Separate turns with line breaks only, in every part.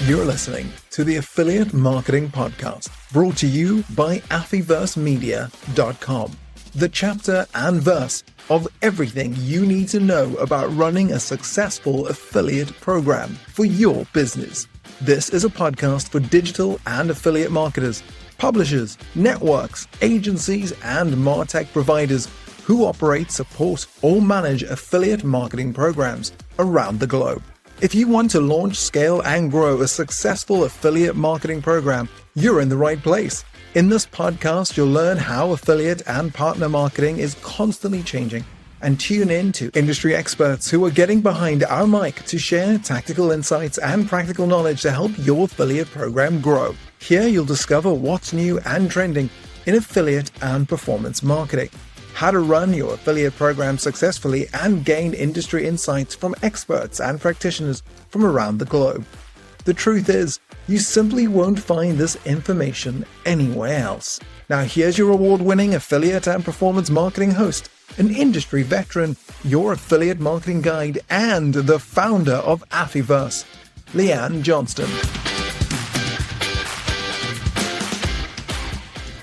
You're listening to the Affiliate Marketing Podcast, brought to you by Affyversemedia.com, the chapter and verse of everything you need to know about running a successful affiliate program for your business. This is a podcast for digital and affiliate marketers, publishers, networks, agencies, and MarTech providers who operate, support, or manage affiliate marketing programs around the globe. If you want to launch, scale, and grow a successful affiliate marketing program, you're in the right place. In this podcast, you'll learn how affiliate and partner marketing is constantly changing, and tune in to industry experts who are getting behind our mic to share tactical insights and practical knowledge to help your affiliate program grow. Here you'll discover what's new and trending in affiliate and performance marketing, how to run your affiliate program successfully, and gain industry insights from experts and practitioners from around the globe. The truth is, you simply won't find this information anywhere else. Now here's your award-winning affiliate and performance marketing host, an industry veteran, your affiliate marketing guide, and the founder of Affyverse, Leanne Johnston.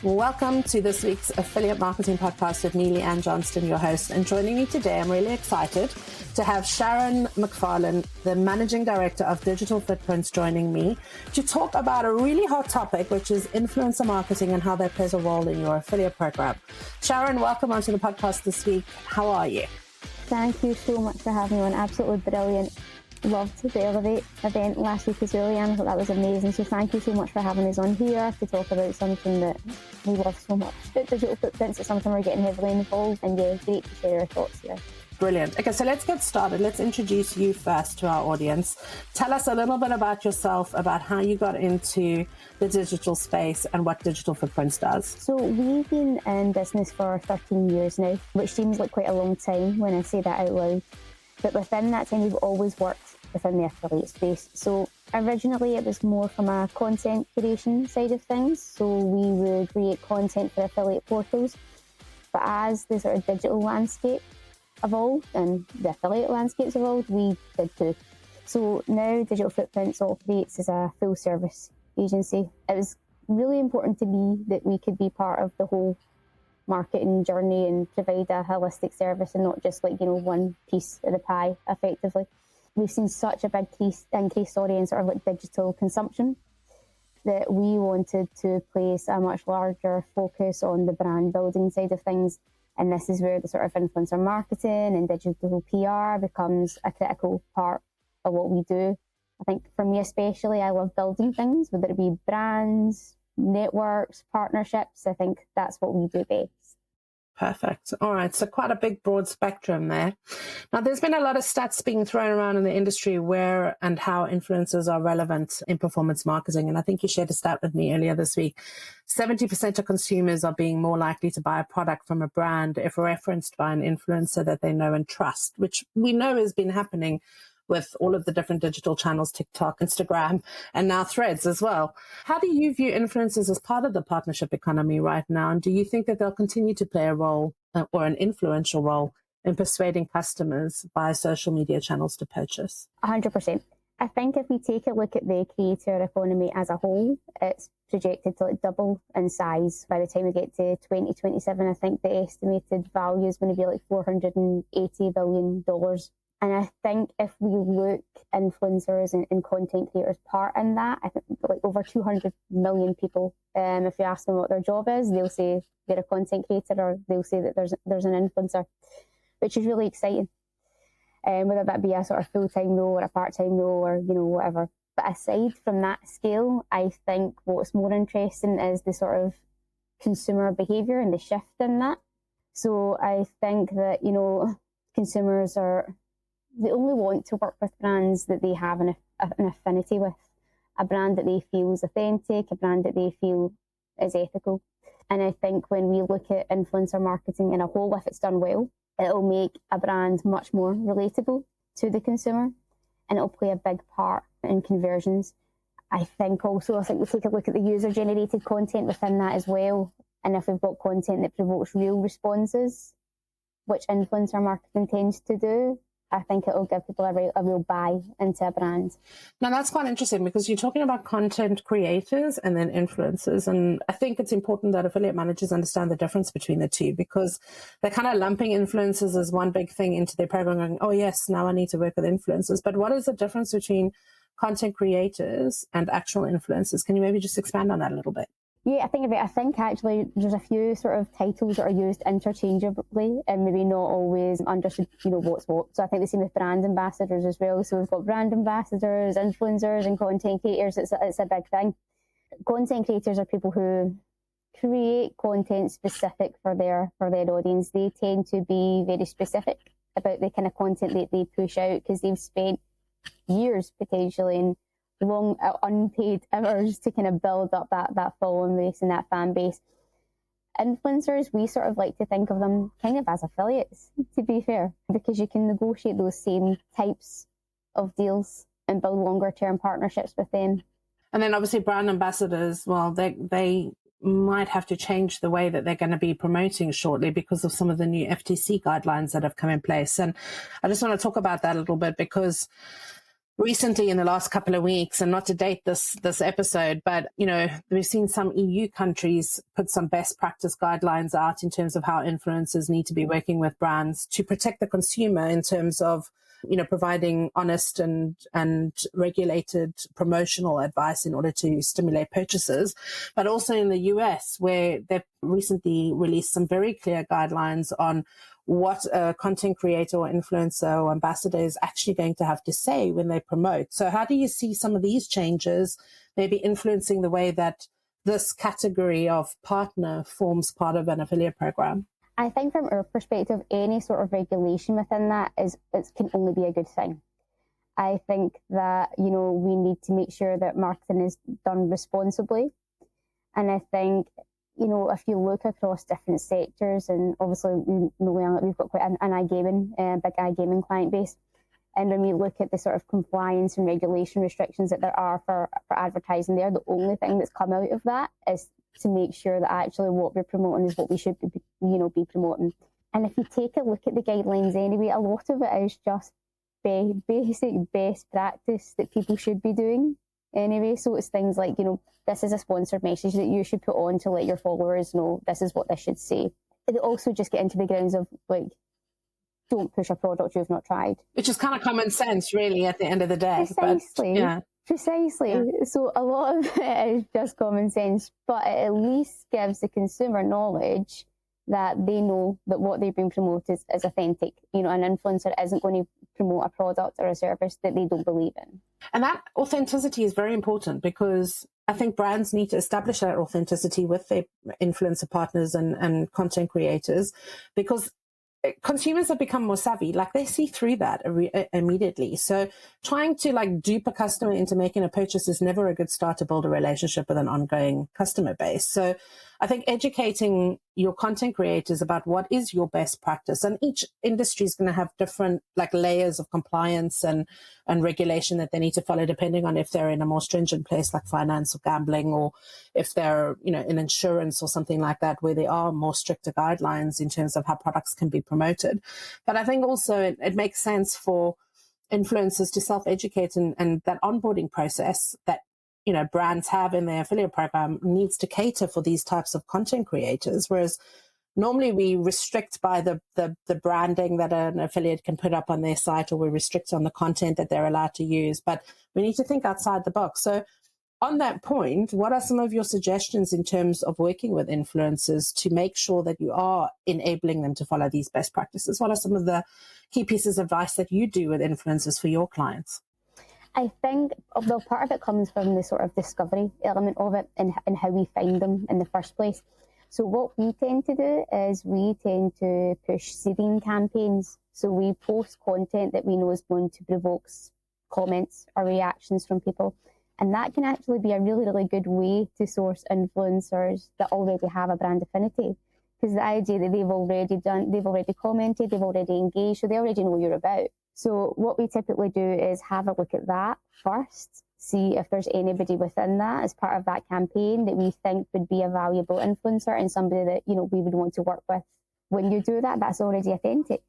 Welcome to this week's Affiliate Marketing Podcast with me, Leanne Johnston, your host. And joining me today, I'm really excited to have Sharon McFarlane, the Managing Director of Digital Footprints, joining me to talk about a really hot topic, which is influencer marketing and how that plays a role in your affiliate program. Sharon, welcome onto the podcast this week. How are you?
Thank you so much for having me on. Absolutely brilliant. Loved the Elevate event last week as well, Leanne. I thought that was amazing. So thank you so much for having us on here to talk about something that we love so much. Digital footprints is something we're getting heavily involved in, and yeah, great to share our thoughts here.
Brilliant. Okay, so let's get started. Let's introduce you first to our audience. Tell us a little bit about yourself, about how you got into the digital space and what Digital Footprints does.
So we've been in business for 13 years now, which seems like quite a long time when I say that out loud. But within that time, we've always worked within the affiliate space. So originally it was more from a content creation side of things. So we would create content for affiliate portals. But as the sort of digital landscape evolved and the affiliate landscapes evolved, we did too. So now Digital Footprints operates as a full service agency. It was really important to me that we could be part of the whole marketing journey and provide a holistic service and not just one piece of the pie effectively. We've seen such a big increase in sort of digital consumption that we wanted to place a much larger focus on the brand building side of things. And this is where the sort of influencer marketing and digital PR becomes a critical part of what we do. I think for me especially, I love building things, whether it be brands, networks, partnerships. I think that's what we do best.
Perfect. All right. So quite a big, broad spectrum there. Now, there's been a lot of stats being thrown around in the industry where and how influencers are relevant in performance marketing. And I think you shared a stat with me earlier this week. 70% of consumers are being more likely to buy a product from a brand if referenced by an influencer that they know and trust, which we know has been happening with all of the different digital channels, TikTok, Instagram, and now Threads as well. How do you view influencers as part of the partnership economy right now? And do you think that they'll continue to play a role or an influential role in persuading customers via social media channels to purchase?
100%. I think if we take a look at the creator economy as a whole, it's projected to double in size by the time we get to 2027. I think the estimated value is going to be $480 billion. And I think if we look influencers and content creators part in that, I think over 200 million people, if you ask them what their job is, they'll say they're a content creator or they'll say that there's an influencer, which is really exciting. Whether that be a sort of full-time role or a part-time role or, whatever. But aside from that scale, I think what's more interesting is the sort of consumer behaviour and the shift in that. So I think that, consumers they only want to work with brands that they have an affinity with, a brand that they feel is authentic, a brand that they feel is ethical. And I think when we look at influencer marketing in a whole, if it's done well, it'll make a brand much more relatable to the consumer and it'll play a big part in conversions. I think we take a look at the user-generated content within that as well. And if we've got content that provokes real responses, which influencer marketing tends to do, I think it will give people a real buy into a brand.
Now, that's quite interesting because you're talking about content creators and then influencers. And I think it's important that affiliate managers understand the difference between the two, because they're kind of lumping influencers as one big thing into their program going, oh, yes, now I need to work with influencers. But what is the difference between content creators and actual influencers? Can you maybe just expand on that a little bit?
Yeah, I think actually there's a few sort of titles that are used interchangeably and maybe not always understood, what's what. So I think the same with brand ambassadors as well. So we've got brand ambassadors, influencers and content creators. It's a big thing. Content creators are people who create content specific for their audience. They tend to be very specific about the kind of content that they push out because they've spent years potentially in long unpaid hours to kind of build up that following base and that fan base. Influencers, we sort of like to think of them kind of as affiliates, to be fair, because you can negotiate those same types of deals and build longer term partnerships with them.
And then obviously brand ambassadors, well, they might have to change the way that they're going to be promoting shortly because of some of the new FTC guidelines that have come in place. And I just want to talk about that a little bit because recently in the last couple of weeks, and not to date this episode, but, we've seen some EU countries put some best practice guidelines out in terms of how influencers need to be working with brands to protect the consumer in terms of, providing honest and regulated promotional advice in order to stimulate purchases. But also in the US, where they've recently released some very clear guidelines on what a content creator or influencer or ambassador is actually going to have to say when they promote. So how do you see some of these changes maybe influencing the way that this category of partner forms part of an affiliate program?
I think from our perspective, any sort of regulation within that can only be a good thing. I think that, we need to make sure that marketing is done responsibly. And I think, if you look across different sectors, and obviously we've got quite an iGaming, big iGaming client base. And when we look at the sort of compliance and regulation restrictions that there are for advertising there, the only thing that's come out of that is to make sure that actually what we're promoting is what we should be promoting. And if you take a look at the guidelines anyway, a lot of it is just basic best practice that people should be doing anyway. So it's things like, this is a sponsored message that you should put on to let your followers know this is what this should say. It also just get into the grounds of don't push a product you've not tried.
Which is kind of common sense, really, at the end of the day.
Precisely.
But, yeah.
Precisely. Yeah. So a lot of it is just common sense, but it at least gives the consumer knowledge that they know that what they've been promoted is authentic. An influencer isn't going to promote a product or a service that they don't believe in.
And that authenticity is very important because I think brands need to establish that authenticity with their influencer partners and content creators, because consumers have become more savvy. They see through that immediately. So trying to dupe a customer into making a purchase is never a good start to build a relationship with an ongoing customer base. So I think educating your content creators about what is your best practice, and each industry is going to have different layers of compliance and regulation that they need to follow, depending on if they're in a more stringent place like finance or gambling, or if they're in insurance or something like that, where there are more stricter guidelines in terms of how products can be promoted. But I think also it makes sense for influencers to self-educate, and that onboarding process that brands have in their affiliate program needs to cater for these types of content creators. Whereas normally we restrict by the branding that an affiliate can put up on their site, or we restrict on the content that they're allowed to use. But we need to think outside the box. So on that point, what are some of your suggestions in terms of working with influencers to make sure that you are enabling them to follow these best practices? What are some of the key pieces of advice that you do with influencers for your clients?
I think, part of it comes from the sort of discovery element of it and how we find them in the first place. So what we tend to do is we tend to push seeding campaigns. So we post content that we know is going to provoke comments or reactions from people. And that can actually be a really, really good way to source influencers that already have a brand affinity. Because the idea that they've already commented, they've already engaged, so they already know what you're about. So what we typically do is have a look at that first, see if there's anybody within that as part of that campaign that we think would be a valuable influencer and somebody that, we would want to work with. When you do that, that's already authentic.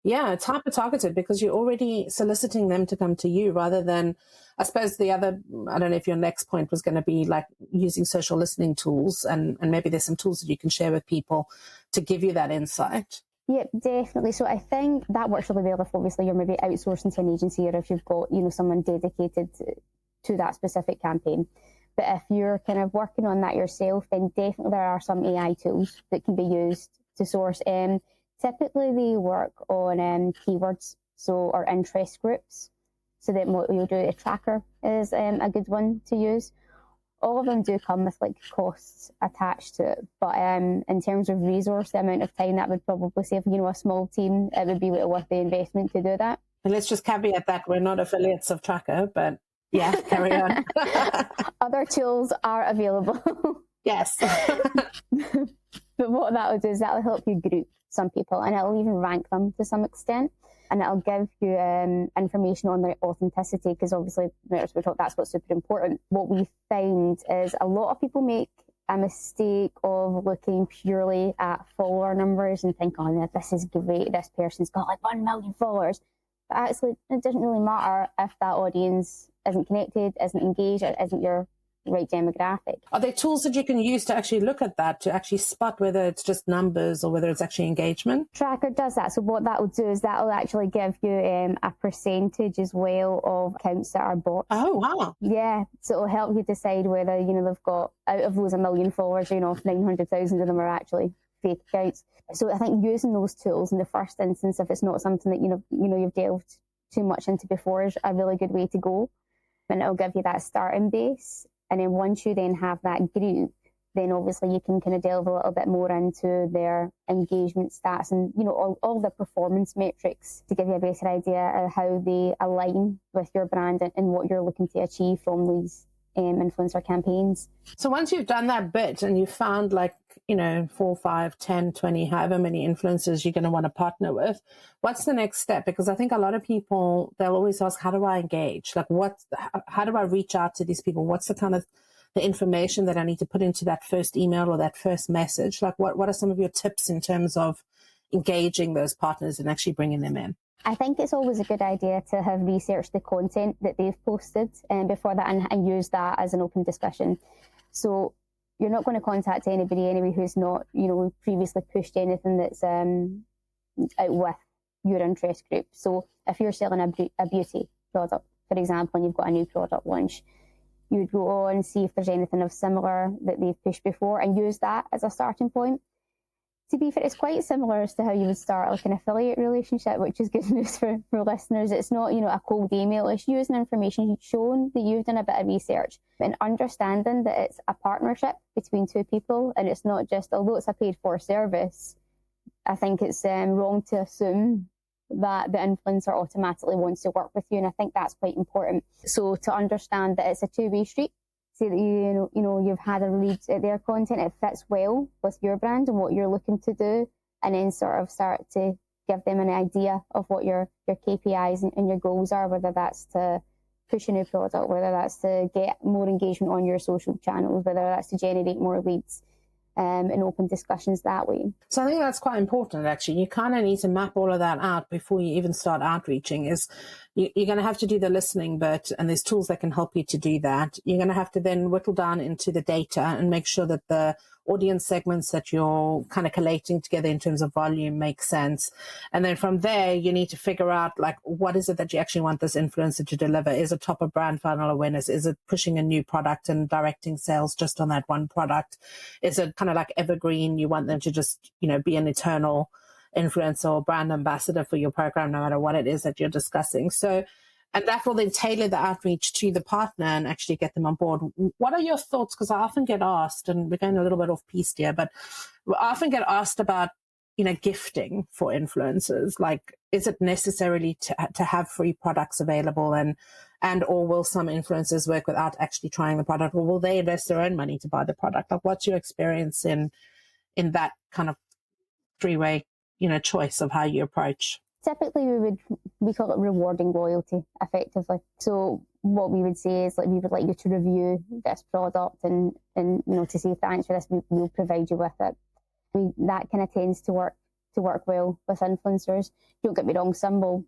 Yeah, it's hyper targeted because you're already soliciting them to come to you rather than, I suppose the other, I don't know if your next point was going to be like using social listening tools and maybe there's some tools that you can share with people to give you that insight.
Yeah, definitely. So I think that works really well if obviously you're maybe outsourcing to an agency or if you've got, someone dedicated to that specific campaign. But if you're kind of working on that yourself, then definitely there are some AI tools that can be used to source. Typically they work on keywords, or interest groups. So that what you'll do, a tracker is a good one to use. All of them do come with like costs attached to it, but in terms of resource, the amount of time that would probably save, a small team, it would be worth the investment to do that.
And let's just caveat that we're not affiliates of Tracker, but yeah, carry on.
Other tools are available.
Yes.
But what that will do is that will help you group some people, and it'll even rank them to some extent, and it'll give you information on their authenticity, because obviously, as we talked, that's what's super important. What we find is a lot of people make a mistake of looking purely at follower numbers and think, oh, this is great, this person's got like 1 million followers. But actually, it doesn't really matter if that audience isn't connected, isn't engaged, or isn't your right demographic.
Are there tools that you can use to actually look at that, to actually spot whether it's just numbers or whether it's actually engagement?
Tracker does that. So what that will do is that will actually give you a percentage as well of accounts that are bots.
Oh, wow.
Yeah. So it'll help you decide whether, they've got, out of those 1 million followers, 900,000 of them are actually fake accounts. So I think using those tools in the first instance, if it's not something that, you've delved too much into before, is a really good way to go. And it'll give you that starting base. And then once you then have that group, then obviously you can kind of delve a little bit more into their engagement stats and, all the performance metrics to give you a better idea of how they align with your brand and what you're looking to achieve from these influencer campaigns.
So once you've done that bit and you've found 4, 5, 10, 20, however many influencers you're going to want to partner with, what's the next step? Because I think a lot of people, they'll always ask, how do I engage? How do I reach out to these people? What's the kind of the information that I need to put into that first email or that first message? What are some of your tips in terms of engaging those partners and actually bringing them in?
I think it's always a good idea to have researched the content that they've posted before that and use that as an open discussion. So you're not going to contact anybody anyway who's not, previously pushed anything that's out with your interest group. So if you're selling a beauty product, for example, and you've got a new product launch, you would go on, see if there's anything of similar that they've pushed before and use that as a starting point. To be fair, it's quite similar as to how you would start like an affiliate relationship, which is good news for listeners. It's not, a cold email. It's using information you've shown that you've done a bit of research and understanding that it's a partnership between two people and it's not just, although it's a paid for service, I think it's wrong to assume that the influencer automatically wants to work with you. And I think that's quite important. So to understand that it's a two-way street, say that you've had a read at their content, it fits well with your brand and what you're looking to do, and then sort of start to give them an idea of what your KPIs and your goals are, whether that's to push a new product, whether that's to get more engagement on your social channels, whether that's to generate more leads. And open discussions that way.
So I think that's quite important, actually. You kind of need to map all of that out before you even start outreaching. You're going to have to do the listening bit, and there's tools that can help you to do that. You're going to have to then whittle down into the data and make sure that the audience segments that you're kind of collating together in terms of volume make sense. And then from there, you need to figure out what is it that you actually want this influencer to deliver? Is it top of brand funnel awareness? Is it pushing a new product and directing sales just on that one product? Is it kind of like evergreen? You want them to just, be an eternal influencer or brand ambassador for your program, no matter what it is that you're discussing. So, and that will then tailor the outreach to the partner and actually get them on board. What are your thoughts? Because I often get asked, and we're going a little bit off piste here, but I often get asked about, gifting for influencers. Is it necessarily to have free products available and or will some influencers work without actually trying the product, or will they invest their own money to buy the product? What's your experience in that kind of three-way, choice of how you approach?
Typically, we call it rewarding loyalty, effectively. So what we would say is we would like you to review this product and to say thanks for this, we'll provide you with it. That kind of tends to work to work well with influencers. Don't get me wrong, some will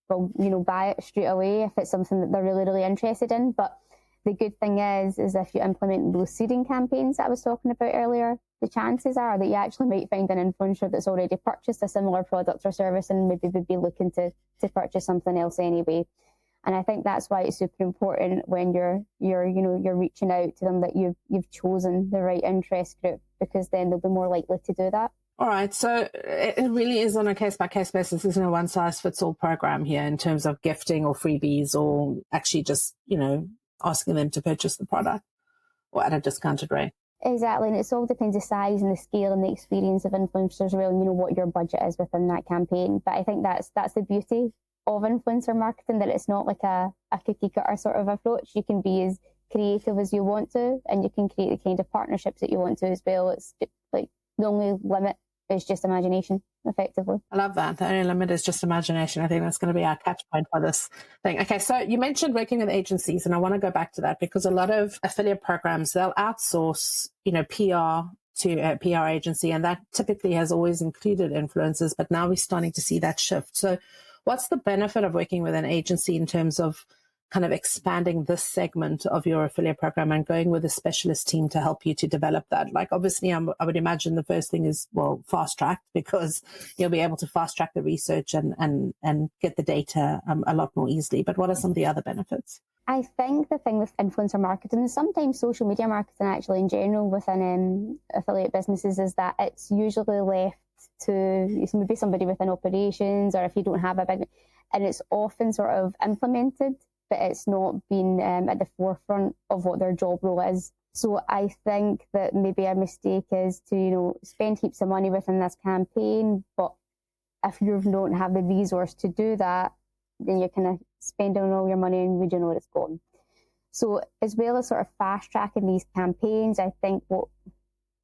buy it straight away if it's something that they're really, really interested in. But the good thing is if you implement those seeding campaigns that I was talking about earlier, the chances are that you actually might find an influencer that's already purchased a similar product or service and maybe would be looking to purchase something else anyway. And I think that's why it's super important when you're reaching out to them that you've chosen the right interest group, because then they'll be more likely to do that.
All right. So it really is on a case-by-case basis. There's no one-size-fits-all program here in terms of gifting or freebies or actually just, asking them to purchase the product or at a discounted rate.
Exactly. And it all depends the size and the scale and the experience of influencers, really, what your budget is within that campaign. But I think that's the beauty of influencer marketing, that it's not like a cookie cutter sort of approach. You can be as creative as you want to, and you can create the kind of partnerships that you want to as well. It's like the only limit is just imagination, effectively.
I love that. The only limit is just imagination. I think that's going to be our catch point for this thing. Okay, so you mentioned working with agencies, and I want to go back to that because a lot of affiliate programs, they'll outsource, PR to a PR agency, and that typically has always included influencers, but now we're starting to see that shift. So what's the benefit of working with an agency in terms of kind of expanding this segment of your affiliate program and going with a specialist team to help you to develop that? Like, obviously, I would imagine the first thing is, fast track, because you'll be able to fast track the research and get the data a lot more easily. But what are some of the other benefits?
I think the thing with influencer marketing and sometimes social media marketing actually in general within affiliate businesses is that it's usually left to maybe somebody within operations, or if you don't have a big, and it's often sort of implemented, but it's not been at the forefront of what their job role is. So I think that maybe a mistake is to, spend heaps of money within this campaign, but if you don't have the resource to do that, then you're kind of spending all your money and we don't know where it's gone. So as well as sort of fast tracking these campaigns, I think what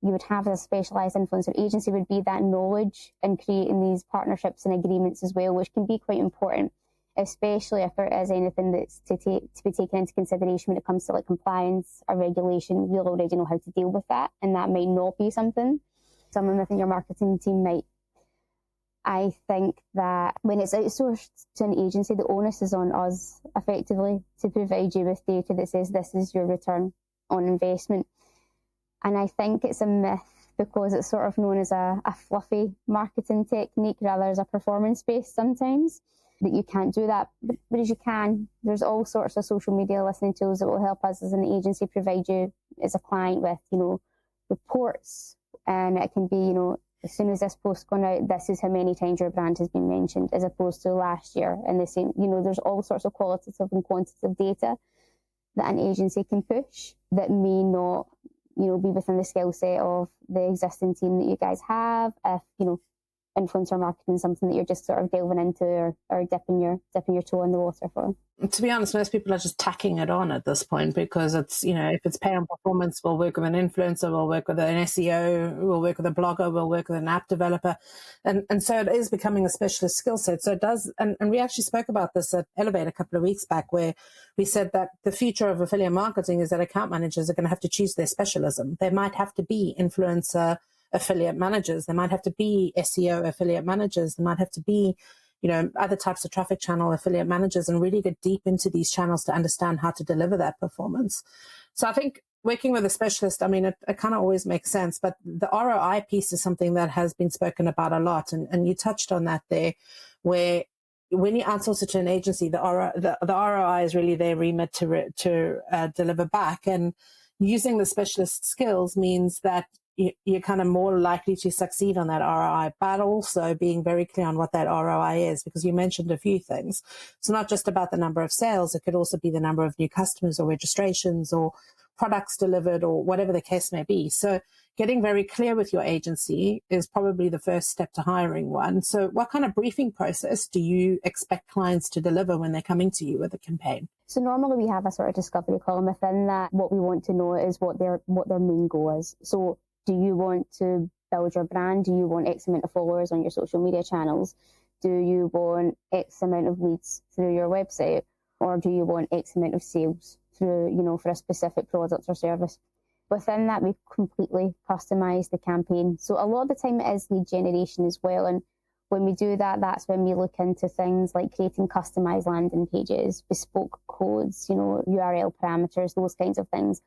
you would have as a specialised influencer agency would be that knowledge and creating these partnerships and agreements as well, which can be quite important, especially if there is anything that's to be taken into consideration when it comes to like compliance or regulation. We'll already know how to deal with that, and that might not be something someone within your marketing team might. I think that when it's outsourced to an agency, the onus is on us effectively to provide you with data that says this is your return on investment. And I think it's a myth because it's sort of known as a fluffy marketing technique rather as a performance based sometimes, that you can't do that. But as you can, there's all sorts of social media listening tools that will help us as an agency provide you as a client with, reports. And it can be, as soon as this post's gone out, this is how many times your brand has been mentioned, as opposed to last year. And the same, there's all sorts of qualitative and quantitative data that an agency can push that may not, be within the skill set of the existing team that you guys have. If, influencer marketing is something that you're just sort of delving into or dipping your toe in the water for.
To be honest, most people are just tacking it on at this point because it's, if it's pay on performance, we'll work with an influencer, we'll work with an SEO, we'll work with a blogger, we'll work with an app developer. And so it is becoming a specialist skill set. So it does, and we actually spoke about this at Elevate a couple of weeks back, where we said that the future of affiliate marketing is that account managers are going to have to choose their specialism. They might have to be influencer affiliate managers. They might have to be SEO affiliate managers. They might have to be, other types of traffic channel affiliate managers, and really get deep into these channels to understand how to deliver that performance. So I think working with a specialist, it kind of always makes sense, but the ROI piece is something that has been spoken about a lot. And you touched on that there, where when you outsource it to an agency, the ROI is really their remit to deliver back. And using the specialist skills means that you're kind of more likely to succeed on that ROI, but also being very clear on what that ROI is, because you mentioned a few things. It's not just about the number of sales. It could also be the number of new customers or registrations or products delivered or whatever the case may be. So getting very clear with your agency is probably the first step to hiring one. So what kind of briefing process do you expect clients to deliver when they're coming to you with a campaign?
So normally we have a sort of discovery column. Within that, what we want to know is what their main goal is. So do you want to build your brand? Do you want X amount of followers on your social media channels? Do you want X amount of leads through your website? Or do you want X amount of sales through, for a specific product or service? within that, we've completely customised the campaign. So a lot of the time it is lead generation as well. And when we do that, that's when we look into things like creating customised landing pages, bespoke codes, URL parameters, those kinds of things,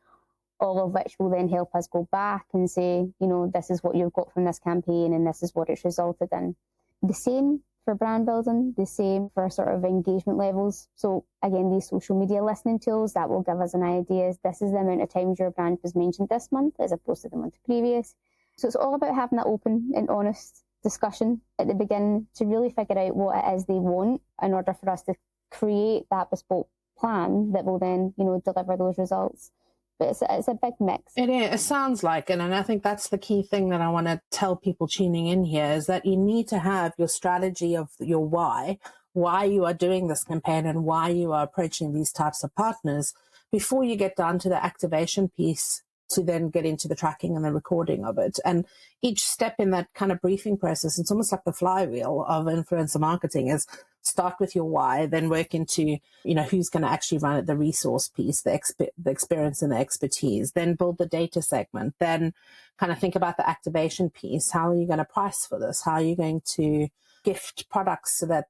all of which will then help us go back and say, this is what you've got from this campaign and this is what it's resulted in. The same for brand building, the same for sort of engagement levels. So again, these social media listening tools, that will give us an idea. This is the amount of times your brand was mentioned this month as opposed to the month previous. So it's all about having that open and honest discussion at the beginning to really figure out what it is they want in order for us to create that bespoke plan that will then, deliver those results. But it's a big mix.
It is. It sounds like it. And I think that's the key thing that I want to tell people tuning in here is that you need to have your strategy of your why you are doing this campaign and why you are approaching these types of partners before you get down to the activation piece to then get into the tracking and the recording of it. And each step in that kind of briefing process, it's almost like the flywheel of influencer marketing is start with your why, then work into, who's going to actually run it, the resource piece, the experience and the expertise, then build the data segment, then kind of think about the activation piece. How are you going to price for this? How are you going to gift products so that,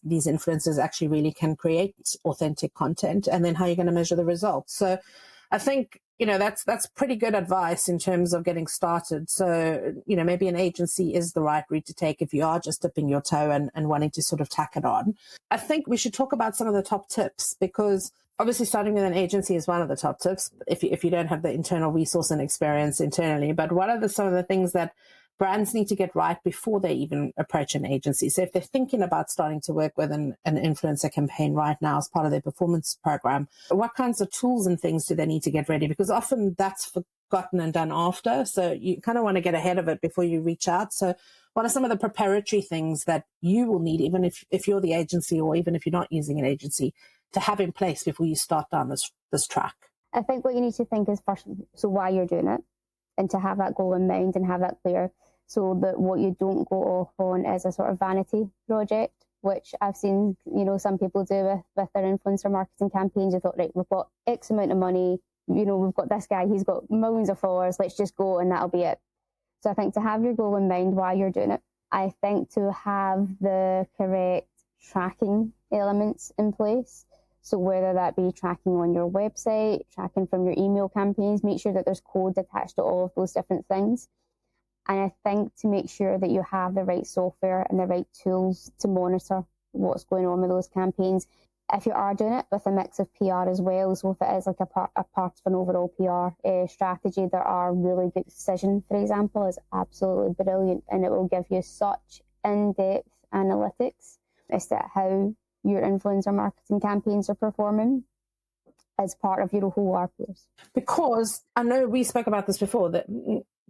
these influencers actually really can create authentic content? And then how are you going to measure the results? So I think, that's pretty good advice in terms of getting started. So, maybe an agency is the right route to take if you are just dipping your toe and wanting to sort of tack it on. I think we should talk about some of the top tips because obviously starting with an agency is one of the top tips if you don't have the internal resource and experience internally. But what are some of the things that brands need to get right before they even approach an agency? So if they're thinking about starting to work with an influencer campaign right now as part of their performance program, what kinds of tools and things do they need to get ready? Because often that's forgotten and done after. So you kind of want to get ahead of it before you reach out. So what are some of the preparatory things that you will need, even if you're the agency or even if you're not using an agency, to have in place before you start down this track?
I think what you need to think is first, so why you're doing it, and to have that goal in mind and have that clear, so that what you don't go off on is a sort of vanity project, which I've seen, some people do with their influencer marketing campaigns. You thought, right, we've got X amount of money, we've got this guy, he's got millions of followers, let's just go and that'll be it. So I think to have your goal in mind while you're doing it, I think to have the correct tracking elements in place. So whether that be tracking on your website, tracking from your email campaigns, make sure that there's code attached to all of those different things. And I think to make sure that you have the right software and the right tools to monitor what's going on with those campaigns. If you are doing it with a mix of PR as well, so if it is like a part of an overall PR strategy, there are really good Cision, for example, is absolutely brilliant, and it will give you such in-depth analytics as to how your influencer marketing campaigns are performing as part of your whole RPs.
Because I know we spoke about this before, that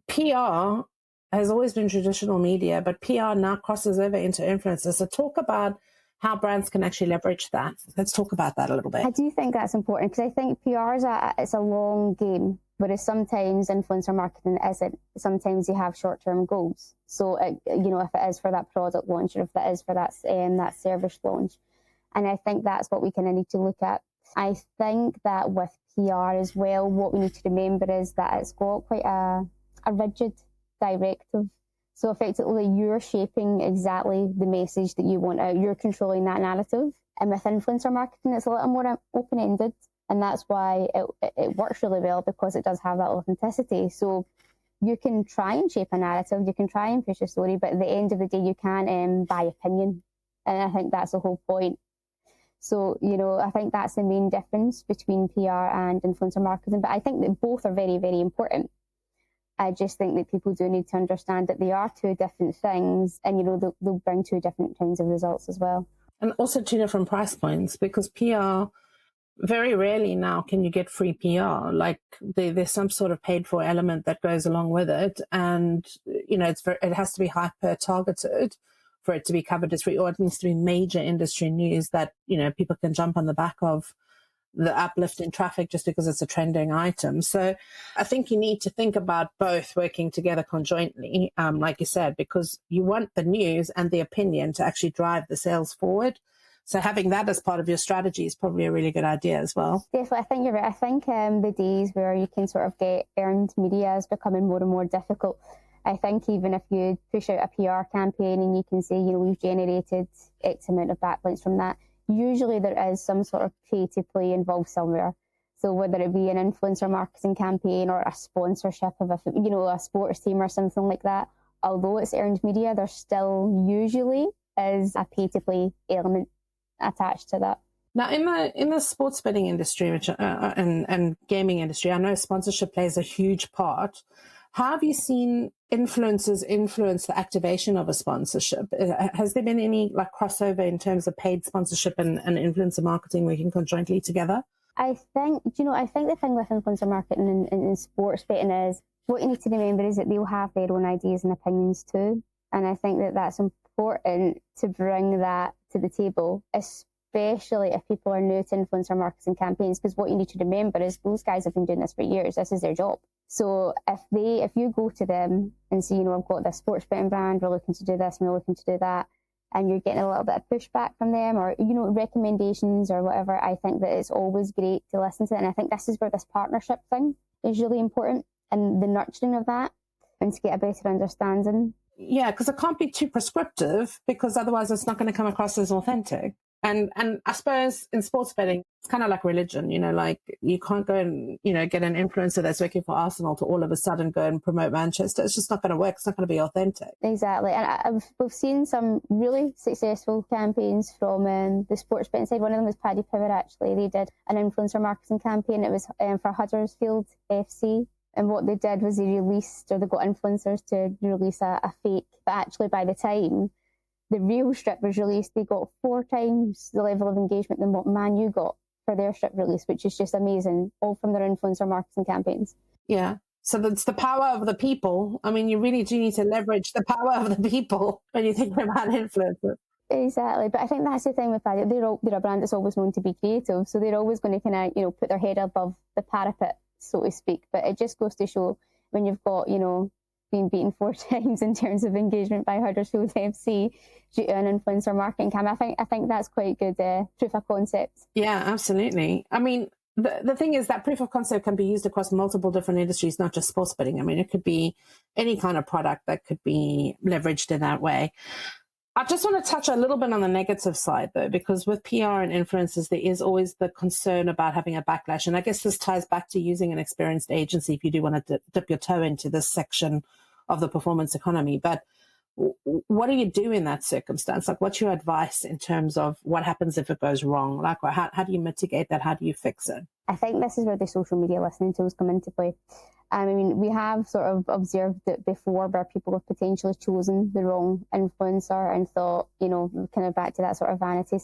PR has always been traditional media, but PR now crosses over into influencers. So talk about how brands can actually leverage that. Let's talk about that a little bit.
I do think that's important because I think PR it's a long game, whereas sometimes influencer marketing isn't. Sometimes you have short-term goals. So, if it is for that product launch or if that is for that service launch. And I think that's what we kind of need to look at. I think that with PR as well, what we need to remember is that it's got quite a rigid directive. So effectively, you're shaping exactly the message that you want out. You're controlling that narrative. And with influencer marketing, it's a little more open-ended. And that's why it works really well, because it does have that authenticity. So you can try and shape a narrative, you can try and push a story, but at the end of the day, you can buy opinion. And I think that's the whole point. So, I think that's the main difference between PR and influencer marketing. But I think that both are very, very important. I just think that people do need to understand that they are two different things, and, they'll bring two different kinds of results as well.
And also two different price points, because PR, very rarely now can you get free PR. Like there's some sort of paid for element that goes along with it. And, it has to be hyper targeted for it to be covered as free, or it needs to be major industry news that, people can jump on the back of the uplift in traffic just because it's a trending item. So I think you need to think about both working together conjointly, like you said, because you want the news and the opinion to actually drive the sales forward. So having that as part of your strategy is probably a really good idea as well.
Definitely, I think you're right. I think the days where you can sort of get earned media is becoming more and more difficult. I think even if you push out a PR campaign and you can say, we've generated X amount of backlinks from that, usually there is some sort of pay to play involved somewhere. So whether it be an influencer marketing campaign or a sponsorship of a sports team or something like that, although it's earned media, there still usually is a pay to play element attached to that.
Now, in the sports betting industry and gaming industry, I know sponsorship plays a huge part. How have you seen influencers influence the activation of a sponsorship? Has there been any crossover in terms of paid sponsorship and influencer marketing working conjointly together?
I think the thing with influencer marketing in sports betting is what you need to remember is that they'll have their own ideas and opinions too. And I think that that's important to bring that to the table, especially if people are new to influencer marketing campaigns, because what you need to remember is those guys have been doing this for years. This is their job. So if you go to them and say, I've got this sports betting brand, we're looking to do this and we're looking to do that, and you're getting a little bit of pushback from them or, recommendations or whatever, I think that it's always great to listen to it. And I think this is where this partnership thing is really important and the nurturing of that and to get a better understanding.
Yeah, because it can't be too prescriptive because otherwise it's not going to come across as authentic. And I suppose in sports betting, it's kind of like religion, you can't go and, get an influencer that's working for Arsenal to all of a sudden go and promote Manchester. It's just not going to work. It's not going to be authentic.
Exactly. And we've seen some really successful campaigns from the sports betting side. One of them was Paddy Power, actually. They did an influencer marketing campaign. It was for Huddersfield FC. And what they did was they got influencers to release a fake, but actually by the time the real strip was released, they got 4 times the level of engagement than what Man U got for their strip release, which is just amazing, all from their influencer marketing campaigns.
Yeah. So that's the power of the people. I mean, you really do need to leverage the power of the people when you think about influencers.
Exactly. But I think that's the thing with Paddy. They're a brand that's always known to be creative, so they're always going to kind of, put their head above the parapet, so to speak. But it just goes to show when you've got, being beaten 4 times in terms of engagement by Huddersfield FC due to an influencer marketing campaign. I think that's quite good proof of concept.
Yeah, absolutely. I mean, the thing is that proof of concept can be used across multiple different industries, not just sports betting. I mean, it could be any kind of product that could be leveraged in that way. I just want to touch a little bit on the negative side, though, because with PR and influencers, there is always the concern about having a backlash. And I guess this ties back to using an experienced agency if you do want to dip your toe into this section of the performance economy. But what do you do in that circumstance? What's your advice in terms of what happens if it goes wrong? How do you mitigate that? How do you fix it?
I think this is where the social media listening tools come into play. I mean, we have sort of observed it before where people have potentially chosen the wrong influencer and thought, kind of back to that sort of vanity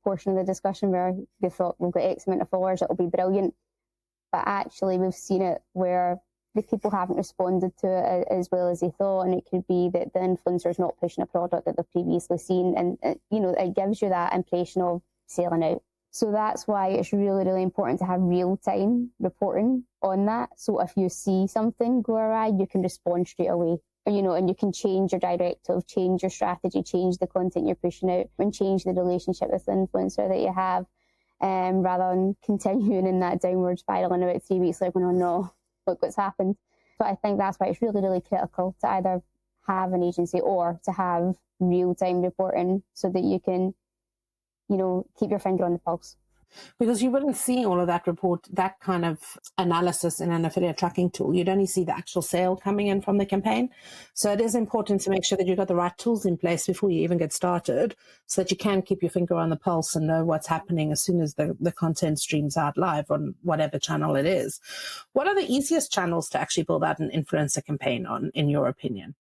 portion of the discussion where they thought we've got X amount of followers, it'll be brilliant. But actually, we've seen it where the people haven't responded to it as well as they thought, and it could be that the influencer's not pushing a product that they've previously seen, and it gives you that impression of selling out. So that's why it's really, really important to have real-time reporting on that. So if you see something go awry, you can respond straight away. And you can change your directive, change your strategy, change the content you're pushing out, and change the relationship with the influencer that you have, rather than continuing in that downward spiral in about 3 weeks, oh no, look what's happened. So I think that's why it's really, really critical to either have an agency or to have real-time reporting so that you can keep your finger on the pulse.
Because you wouldn't see all of that kind of analysis in an affiliate tracking tool. You'd only see the actual sale coming in from the campaign. So it is important to make sure that you've got the right tools in place before you even get started so that you can keep your finger on the pulse and know what's happening as soon as the content streams out live on whatever channel it is. What are the easiest channels to actually build out an influencer campaign on, in your opinion?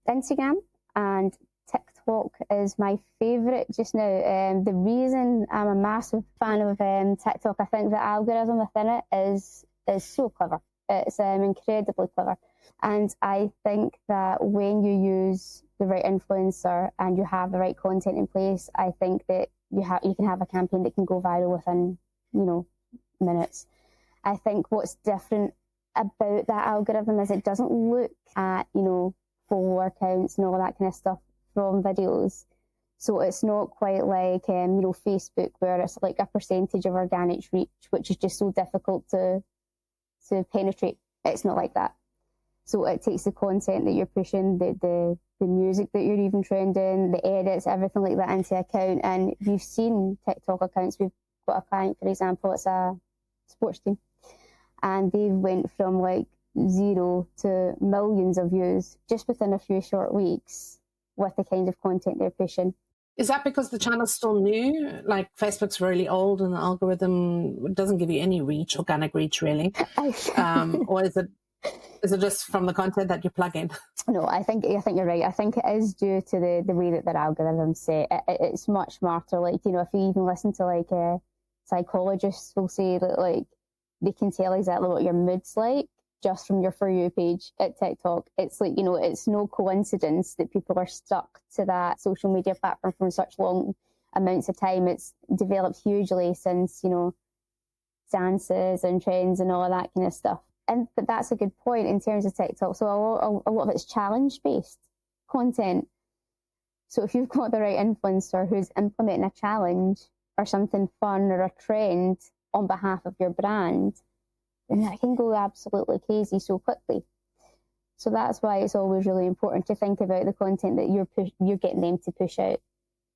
Instagram and TikTok is my favourite just now. The reason I'm a massive fan of TikTok, I think the algorithm within it is so clever. It's incredibly clever. And I think that when you use the right influencer and you have the right content in place, I think that you can have a campaign that can go viral within, minutes. I think what's different about that algorithm is it doesn't look at, follower counts and all that kind of stuff from videos. So it's not quite like, Facebook, where it's like a percentage of organic reach, which is just so difficult to penetrate. It's not like that. So it takes the content that you're pushing, the music that you're even trending, the edits, everything like that into account. And we've seen TikTok accounts. We've got a client, for example, it's a sports team, and they went from like 0 to millions of views just within a few short weeks with the kind of content they're pushing.
Is that because the channel's still new? Like Facebook's really old and the algorithm doesn't give you any reach, organic reach really? Or is it just from the content that you plug in?
No, I think you're right. I think it is due to the way that their algorithm's set. It's much smarter. Like, if you even listen to like psychologists will say that like they can tell exactly what your mood's like just from your For You page at TikTok. It's like, it's no coincidence that people are stuck to that social media platform for such long amounts of time. It's developed hugely since, dances and trends and all of that kind of stuff. But that's a good point in terms of TikTok. So a lot of it's challenge-based content. So if you've got the right influencer who's implementing a challenge or something fun or a trend on behalf of your brand, then that can go absolutely crazy so quickly. So that's why it's always really important to think about the content that you're getting them to push out,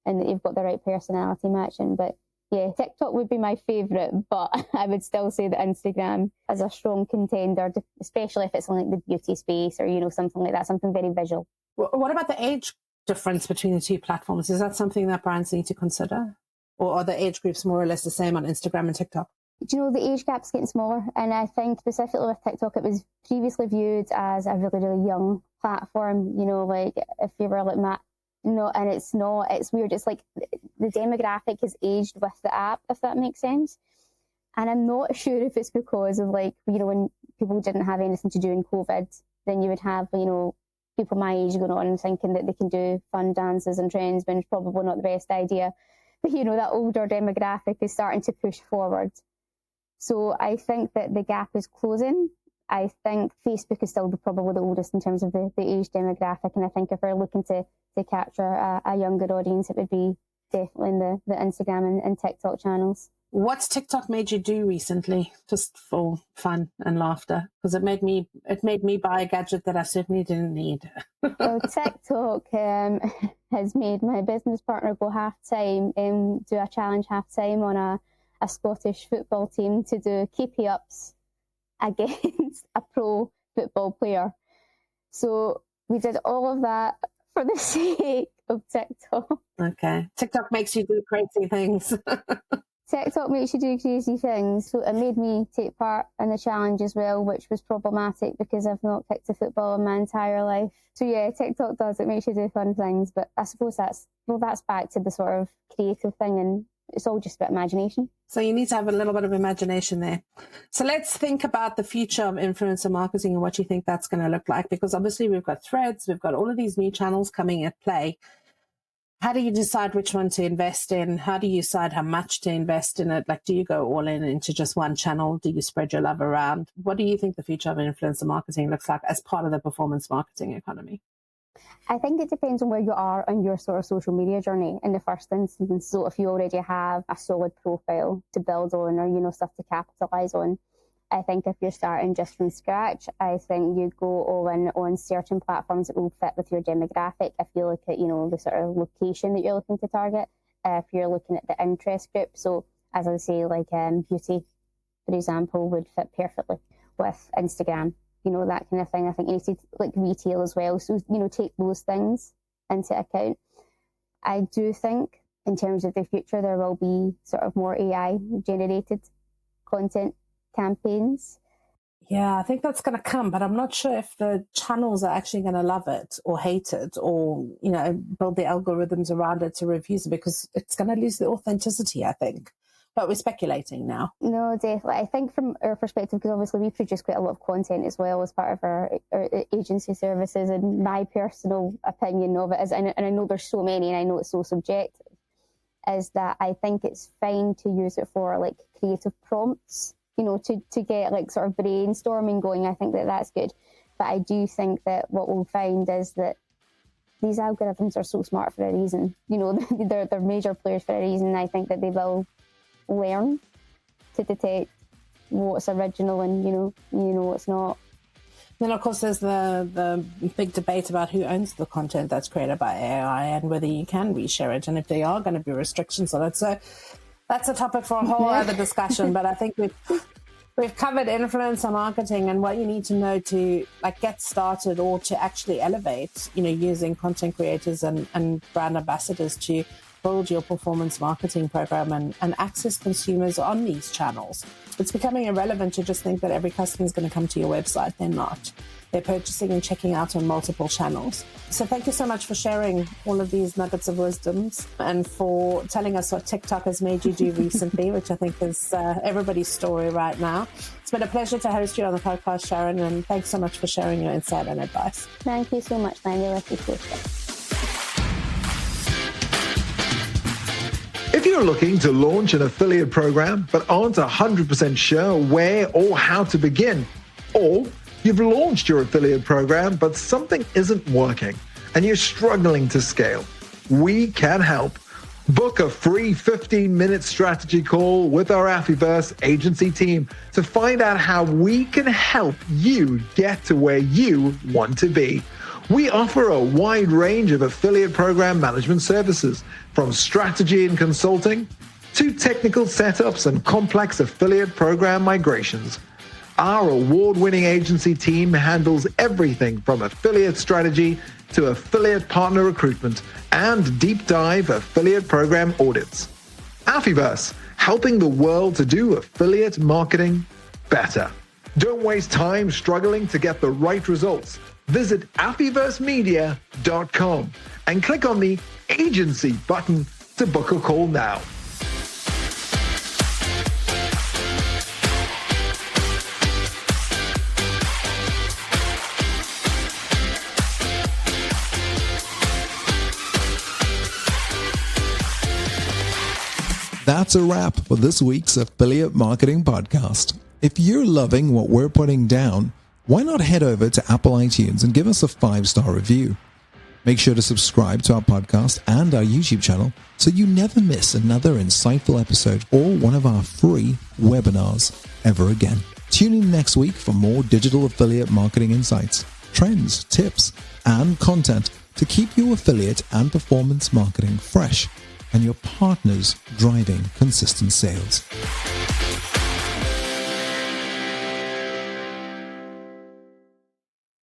and that you've got the right personality matching. But yeah, TikTok would be my favourite, but I would still say that Instagram is a strong contender, especially if it's on like the beauty space or, something like that, something very visual.
What about the age difference between the two platforms? Is that something that brands need to consider? Or are the age groups more or less the same on Instagram and TikTok?
Do you know, the age gap's getting smaller, and I think specifically with TikTok, it was previously viewed as a really, really young platform, like if you were like Matt, and it's not, it's weird. It's like the demographic has aged with the app, if that makes sense. And I'm not sure if it's because of like, when people didn't have anything to do in COVID, then you would have, people my age going on and thinking that they can do fun dances and trends, when it's probably not the best idea. But, that older demographic is starting to push forward. So I think that the gap is closing. I think Facebook is still probably the oldest in terms of the age demographic. And I think if we're looking to capture a younger audience, it would be definitely in the Instagram and TikTok channels.
What's TikTok made you do recently, just for fun and laughter? Because it made me buy a gadget that I certainly didn't need.
So TikTok has made my business partner go half-time and do a challenge half-time on a Scottish football team to do keepy ups against a pro football player. So we did all of that for the sake of TikTok.
Okay. TikTok makes you do crazy things.
TikTok makes you do crazy things. So it made me take part in the challenge as well, which was problematic because I've not kicked a football in my entire life. So yeah, TikTok does. It makes you do fun things. But I suppose that's back to the sort of creative thing, and it's all just about imagination.
So you need to have a little bit of imagination there. So let's think about the future of influencer marketing and what you think that's going to look like, because obviously we've got Threads, we've got all of these new channels coming at play. How do you decide which one to invest in? How do you decide how much to invest in it? Like, do you go all in into just one channel? Do you spread your love around? What do you think the future of influencer marketing looks like as part of the performance marketing economy?
I think it depends on where you are on your sort of social media journey in the first instance. So if you already have a solid profile to build on, or, stuff to capitalize on, I think if you're starting just from scratch, I think you go all in on certain platforms that will fit with your demographic. If you look at, the sort of location that you're looking to target, if you're looking at the interest group. So as I say, like beauty, for example, would fit perfectly with Instagram. That kind of thing. I think you need to like retail as well. So, take those things into account. I do think in terms of the future, there will be sort of more AI generated content campaigns.
Yeah, I think that's going to come, but I'm not sure if the channels are actually going to love it or hate it or, build the algorithms around it to reviews it, because it's going to lose the authenticity, I think. But we're speculating now.
No, definitely. I think from our perspective, because obviously we produce quite a lot of content as well as part of our agency services, and my personal opinion of it is, and I know there's so many and I know it's so subjective, is that I think it's fine to use it for like creative prompts, to get like sort of brainstorming going. I think that that's good. But I do think that what we'll find is that these algorithms are so smart for a reason. You know, they're major players for a reason. I think that they will learn to detect what's original and what's not.
Then, of course, there's the big debate about who owns the content that's created by AI and whether you can reshare it and if there are going to be restrictions on it. So that's a topic for a whole other discussion. But I think we've covered influencer marketing and what you need to know to get started or to actually elevate, using content creators and brand ambassadors to build your performance marketing program and access consumers on these channels. It's becoming irrelevant to just think that every customer is going to come to your website. They're not. They're purchasing and checking out on multiple channels. So thank you so much for sharing all of these nuggets of wisdoms and for telling us what TikTok has made you do recently, which I think is everybody's story right now. It's been a pleasure to host you on the podcast, Sharon, and thanks so much for sharing your insight and advice.
Thank you so much, man. Really appreciate it.
If you're looking to launch an affiliate program but aren't 100% sure where or how to begin, or you've launched your affiliate program but something isn't working and you're struggling to scale, we can help. Book a free 15-minute strategy call with our Affyverse agency team to find out how we can help you get to where you want to be. We offer a wide range of affiliate program management services, from strategy and consulting to technical setups and complex affiliate program migrations. Our award-winning agency team handles everything from affiliate strategy to affiliate partner recruitment and deep dive affiliate program audits. Affyverse, helping the world to do affiliate marketing better. Don't waste time struggling to get the right results. Visit Affyversemedia.com and click on the agency button to book a call now. That's a wrap for this week's Affiliate Marketing Podcast. If you're loving what we're putting down, why not head over to Apple iTunes and give us a 5-star review? Make sure to subscribe to our podcast and our YouTube channel so you never miss another insightful episode or one of our free webinars ever again. Tune in next week for more digital affiliate marketing insights, trends, tips, and content to keep your affiliate and performance marketing fresh and your partners driving consistent sales.